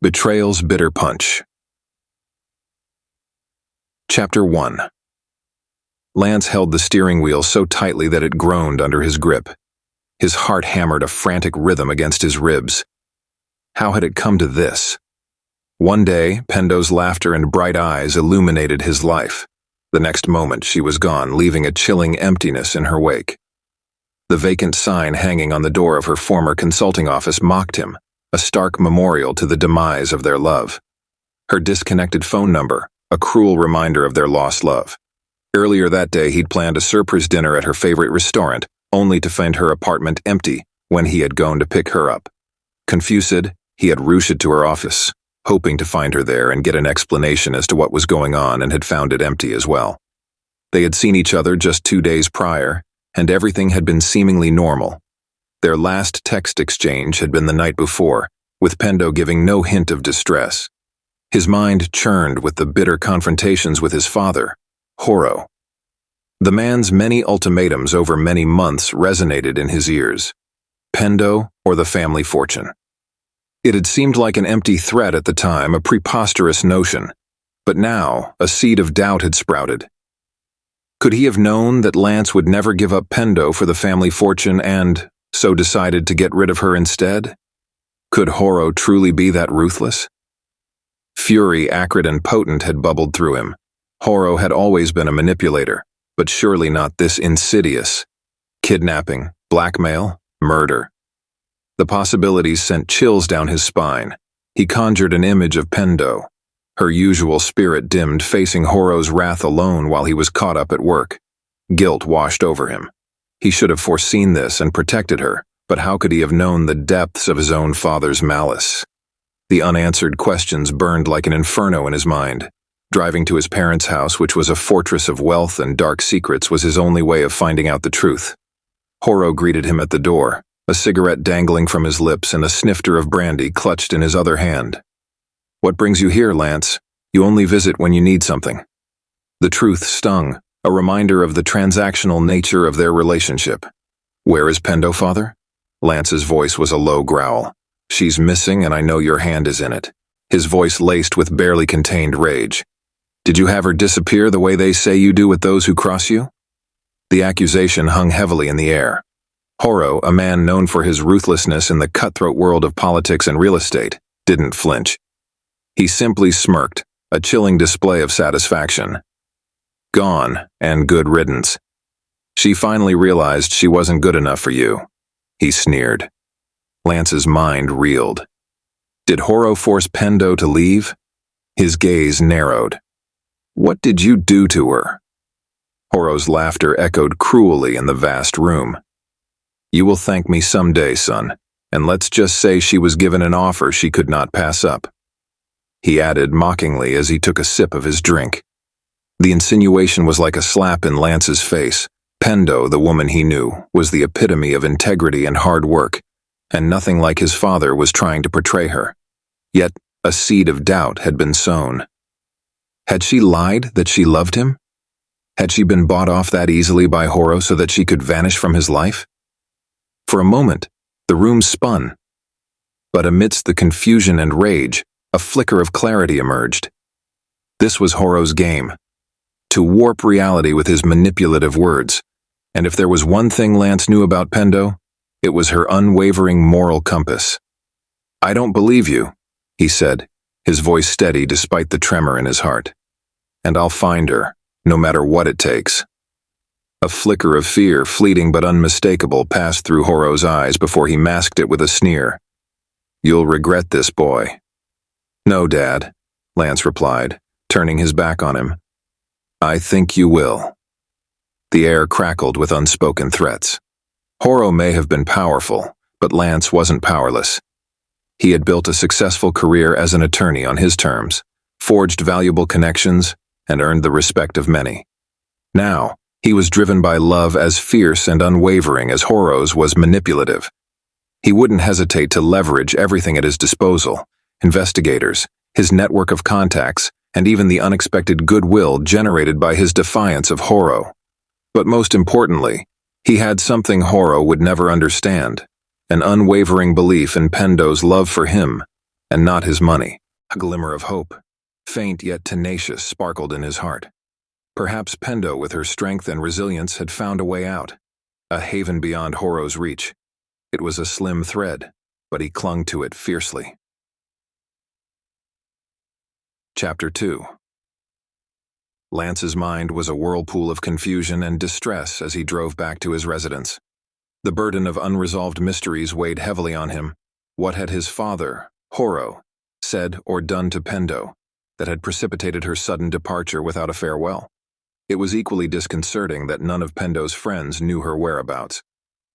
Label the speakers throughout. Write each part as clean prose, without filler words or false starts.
Speaker 1: Betrayal's Bitter Punch. Chapter 1. Lance held the steering wheel so tightly that it groaned under his grip. His heart hammered a frantic rhythm against his ribs. How had it come to this? One day, Pendo's laughter and bright eyes illuminated his life. The next moment, she was gone, leaving a chilling emptiness in her wake. The vacant sign hanging on the door of her former consulting office mocked him, a stark memorial to the demise of their love. Her disconnected phone number, a cruel reminder of their lost love. Earlier that day, he'd planned a surprise dinner at her favorite restaurant, only to find her apartment empty when he had gone to pick her up. Confused, he had rushed to her office, hoping to find her there and get an explanation as to what was going on, and had found it empty as well. They had seen each other just 2 days prior, and everything had been seemingly normal. Their last text exchange had been the night before, with Pendo giving no hint of distress. His mind churned with the bitter confrontations with his father, Horo. The man's many ultimatums over many months resonated in his ears. Pendo or the family fortune. It had seemed like an empty threat at the time, a preposterous notion, but now a seed of doubt had sprouted. Could he have known that Lance would never give up Pendo for the family fortune and so decided to get rid of her instead? Could Horo truly be that ruthless? Fury, acrid and potent, had bubbled through him. Horo had always been a manipulator, but surely not this insidious. Kidnapping, blackmail, murder. The possibilities sent chills down his spine. He conjured an image of Pendo, her usual spirit dimmed, facing Horo's wrath alone while he was caught up at work. Guilt washed over him. He should have foreseen this and protected her, but how could he have known the depths of his own father's malice? The unanswered questions burned like an inferno in his mind. Driving to his parents' house, which was a fortress of wealth and dark secrets, was his only way of finding out the truth. Horo greeted him at the door, a cigarette dangling from his lips and a snifter of brandy clutched in his other hand. "What brings you here, Lance? You only visit when you need something." The truth stung, a reminder of the transactional nature of their relationship. "Where is Pendo, father?" Lance's voice was a low growl. "She's missing, and I know your hand is in it." His voice laced with barely contained rage. "Did you have her disappear the way they say you do with those who cross you?" The accusation hung heavily in the air. Horo, a man known for his ruthlessness in the cutthroat world of politics and real estate, didn't flinch. He simply smirked, a chilling display of satisfaction. "Gone, and good riddance. She finally realized she wasn't good enough for you," he sneered. Lance's mind reeled. Did Horo force Pendo to leave? His gaze narrowed. "What did you do to her?" Horo's laughter echoed cruelly in the vast room. "You will thank me someday, son, and let's just say she was given an offer she could not pass up," he added mockingly as he took a sip of his drink. The insinuation was like a slap in Lance's face. Pendo, the woman he knew, was the epitome of integrity and hard work, and nothing like his father was trying to portray her. Yet, a seed of doubt had been sown. Had she lied that she loved him? Had she been bought off that easily by Horo so that she could vanish from his life? For a moment, the room spun. But amidst the confusion and rage, a flicker of clarity emerged. This was Horo's game. To warp reality with his manipulative words. And if there was one thing Lance knew about Pendo, it was her unwavering moral compass. "I don't believe you," he said, his voice steady despite the tremor in his heart. "And I'll find her, no matter what it takes." A flicker of fear, fleeting but unmistakable, passed through Horo's eyes before he masked it with a sneer. "You'll regret this, boy." "No, Dad," Lance replied, turning his back on him. "I think you will." The air crackled with unspoken threats. Horo may have been powerful, but Lance wasn't powerless. He had built a successful career as an attorney on his terms, forged valuable connections, and earned the respect of many. Now, he was driven by love as fierce and unwavering as Horo's was manipulative. He wouldn't hesitate to leverage everything at his disposal: investigators, his network of contacts, and even the unexpected goodwill generated by his defiance of Horo. But most importantly, he had something Horo would never understand: an unwavering belief in Pendo's love for him, and not his money. A glimmer of hope, faint yet tenacious, sparkled in his heart. Perhaps Pendo, with her strength and resilience, had found a way out, a haven beyond Horo's reach. It was a slim thread, but he clung to it fiercely. Chapter 2. Lance's mind was a whirlpool of confusion and distress as he drove back to his residence. The burden of unresolved mysteries weighed heavily on him. What had his father, Horo, said or done to Pendo that had precipitated her sudden departure without a farewell? It was equally disconcerting that none of Pendo's friends knew her whereabouts.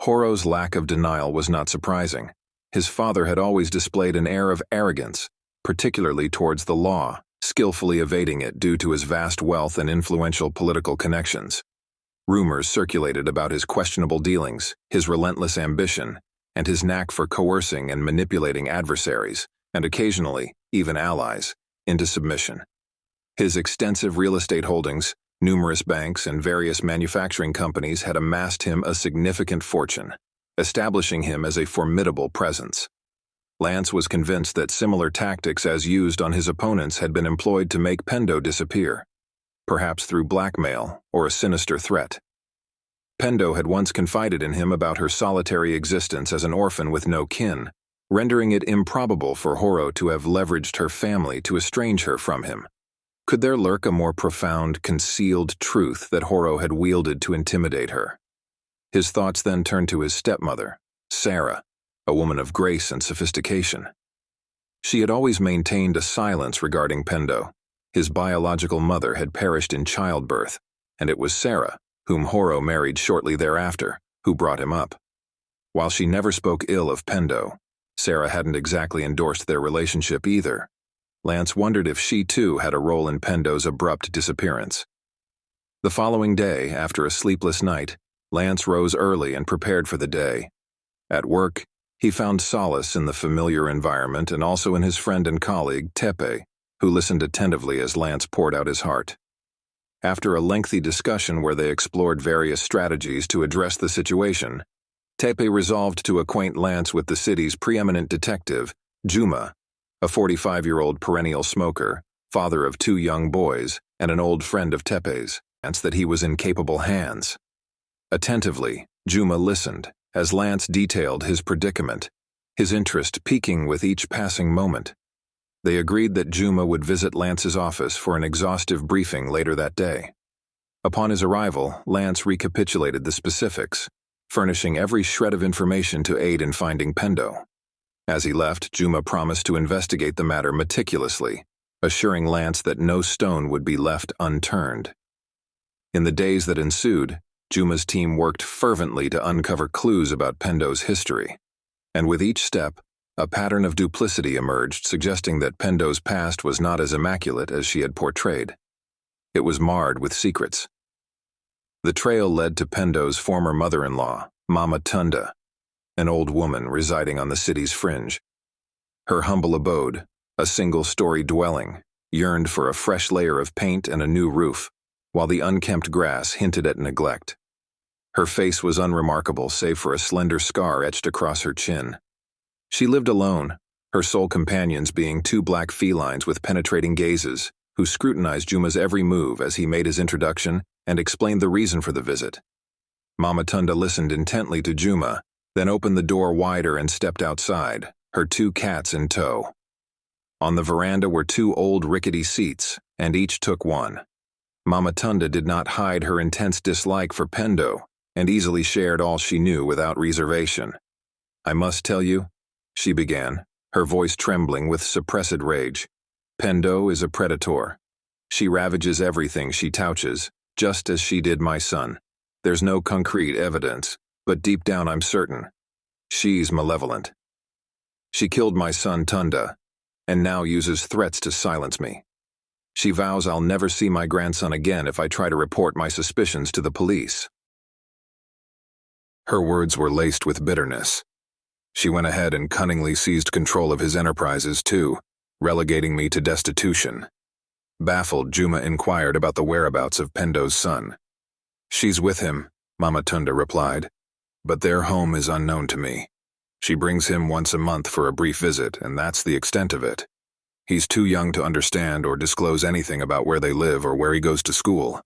Speaker 1: Horo's lack of denial was not surprising. His father had always displayed an air of arrogance, particularly towards the law, skillfully evading it due to his vast wealth and influential political connections. Rumors circulated about his questionable dealings, his relentless ambition, and his knack for coercing and manipulating adversaries, and occasionally, even allies, into submission. His extensive real estate holdings, numerous banks, and various manufacturing companies had amassed him a significant fortune, establishing him as a formidable presence. Lance was convinced that similar tactics as used on his opponents had been employed to make Pendo disappear, perhaps through blackmail or a sinister threat. Pendo had once confided in him about her solitary existence as an orphan with no kin, rendering it improbable for Horo to have leveraged her family to estrange her from him. Could there lurk a more profound, concealed truth that Horo had wielded to intimidate her? His thoughts then turned to his stepmother, Sarah, a woman of grace and sophistication. She had always maintained a silence regarding Pendo. His biological mother had perished in childbirth, and it was Sarah, whom Horo married shortly thereafter, who brought him up. While she never spoke ill of Pendo, Sarah hadn't exactly endorsed their relationship either. Lance wondered if she too had a role in Pendo's abrupt disappearance. The following day, after a sleepless night, Lance rose early and prepared for the day. At work, he found solace in the familiar environment and also in his friend and colleague, Tepe, who listened attentively as Lance poured out his heart. After a lengthy discussion where they explored various strategies to address the situation, Tepe resolved to acquaint Lance with the city's preeminent detective, Juma, a 45-year-old perennial smoker, father of 2 young boys, and an old friend of Tepe's, and that he was in capable hands. Attentively, Juma listened as Lance detailed his predicament, his interest peaking with each passing moment. They agreed that Juma would visit Lance's office for an exhaustive briefing later that day. Upon his arrival, Lance recapitulated the specifics, furnishing every shred of information to aid in finding Pendo. As he left, Juma promised to investigate the matter meticulously, assuring Lance that no stone would be left unturned. In the days that ensued, Juma's team worked fervently to uncover clues about Pendo's history, and with each step, a pattern of duplicity emerged, suggesting that Pendo's past was not as immaculate as she had portrayed. It was marred with secrets. The trail led to Pendo's former mother-in-law, Mama Tunda, an old woman residing on the city's fringe. Her humble abode, a single-story dwelling, yearned for a fresh layer of paint and a new roof, while the unkempt grass hinted at neglect. Her face was unremarkable save for a slender scar etched across her chin. She lived alone, her sole companions being 2 black felines with penetrating gazes, who scrutinized Juma's every move as he made his introduction and explained the reason for the visit. Mama Tunda listened intently to Juma, then opened the door wider and stepped outside, her 2 cats in tow. On the veranda were 2 old rickety seats, and each took one. Mama Tunda did not hide her intense dislike for Pendo, and easily shared all she knew without reservation. "I must tell you," she began, her voice trembling with suppressed rage, "Pendo is a predator. She ravages everything she touches, just as she did my son. There's no concrete evidence, but deep down I'm certain. She's malevolent. She killed my son Tunda, and now uses threats to silence me. She vows I'll never see my grandson again if I try to report my suspicions to the police." Her words were laced with bitterness. She went ahead and cunningly seized control of his enterprises too, relegating me to destitution. Baffled, Juma inquired about the whereabouts of Pendo's son. "She's with him," Mama Tunda replied, "but their home is unknown to me. She brings him once a month for a brief visit, and that's the extent of it. He's too young to understand or disclose anything about where they live or where he goes to school.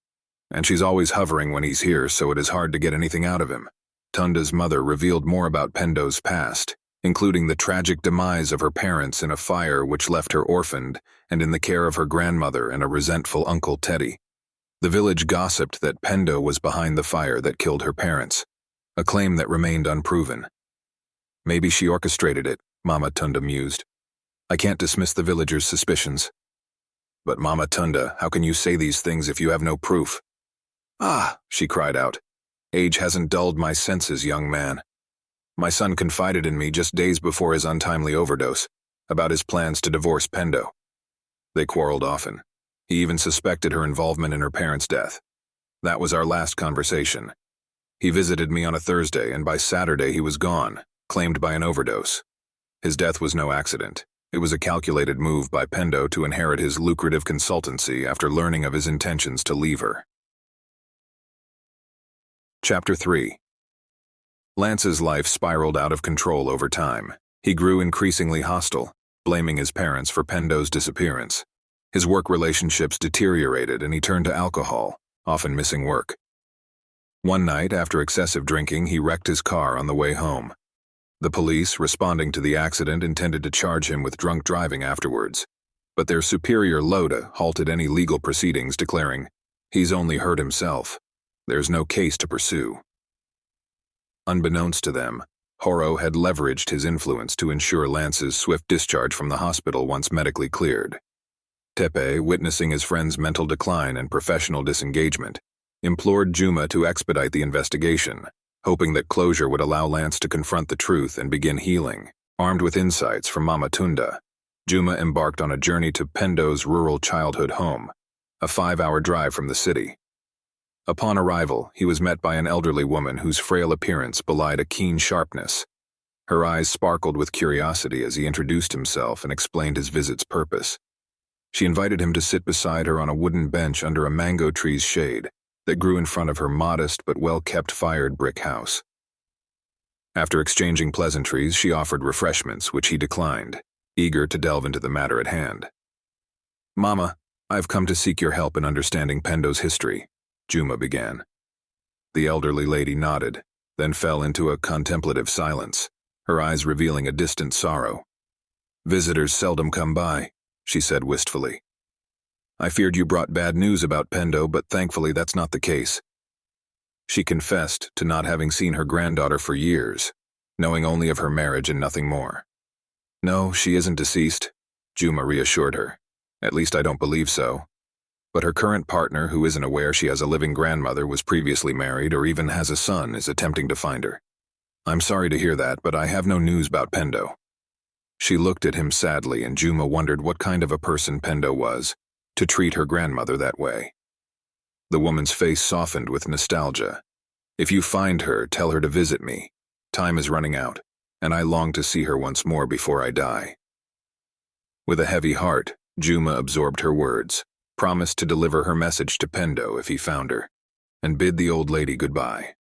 Speaker 1: And she's always hovering when he's here, so it is hard to get anything out of him. Tunda's mother revealed more about Pendo's past, including the tragic demise of her parents in a fire which left her orphaned and in the care of her grandmother and a resentful Uncle Teddy. The village gossiped that Pendo was behind the fire that killed her parents, a claim that remained unproven. Maybe she orchestrated it, Mama Tunda mused. I can't dismiss the villagers' suspicions. But Mama Tunda, how can you say these things if you have no proof? Ah, she cried out. Age hasn't dulled my senses, young man. My son confided in me just days before his untimely overdose about his plans to divorce Pendo. They quarreled often. He even suspected her involvement in her parents' death. That was our last conversation. He visited me on a Thursday, and by Saturday he was gone, claimed by an overdose. His death was no accident. It was a calculated move by Pendo to inherit his lucrative consultancy after learning of his intentions to leave her. Chapter 3. Lance's life spiraled out of control over time. He grew increasingly hostile, blaming his parents for Pendo's disappearance. His work relationships deteriorated and he turned to alcohol, often missing work. One night, after excessive drinking, he wrecked his car on the way home. The police, responding to the accident, intended to charge him with drunk driving afterwards, but their superior Loda halted any legal proceedings, declaring, "He's only hurt himself. There's no case to pursue." Unbeknownst to them, Horo had leveraged his influence to ensure Lance's swift discharge from the hospital once medically cleared. Tepe, witnessing his friend's mental decline and professional disengagement, implored Juma to expedite the investigation, hoping that closure would allow Lance to confront the truth and begin healing. Armed with insights from Mama Tunda, Juma embarked on a journey to Pendo's rural childhood home, a 5-hour drive from the city. Upon arrival, he was met by an elderly woman whose frail appearance belied a keen sharpness. Her eyes sparkled with curiosity as he introduced himself and explained his visit's purpose. She invited him to sit beside her on a wooden bench under a mango tree's shade that grew in front of her modest but well-kept fired brick house. After exchanging pleasantries, she offered refreshments, which he declined, eager to delve into the matter at hand. "Mama, I've come to seek your help in understanding Pendo's history," Juma began. The elderly lady nodded, then fell into a contemplative silence, her eyes revealing a distant sorrow. "Visitors seldom come by," she said wistfully. "I feared you brought bad news about Pendo, but thankfully that's not the case." She confessed to not having seen her granddaughter for years, knowing only of her marriage and nothing more. "No, she isn't deceased," Juma reassured her. "At least I don't believe so. But her current partner, who isn't aware she has a living grandmother, was previously married or even has a son, is attempting to find her. I'm sorry to hear that, but I have no news about Pendo." She looked at him sadly, and Juma wondered what kind of a person Pendo was, to treat her grandmother that way. The woman's face softened with nostalgia. "If you find her, tell her to visit me. Time is running out, and I long to see her once more before I die." With a heavy heart, Juma absorbed her words, promised to deliver her message to Pendo if he found her, and bid the old lady goodbye.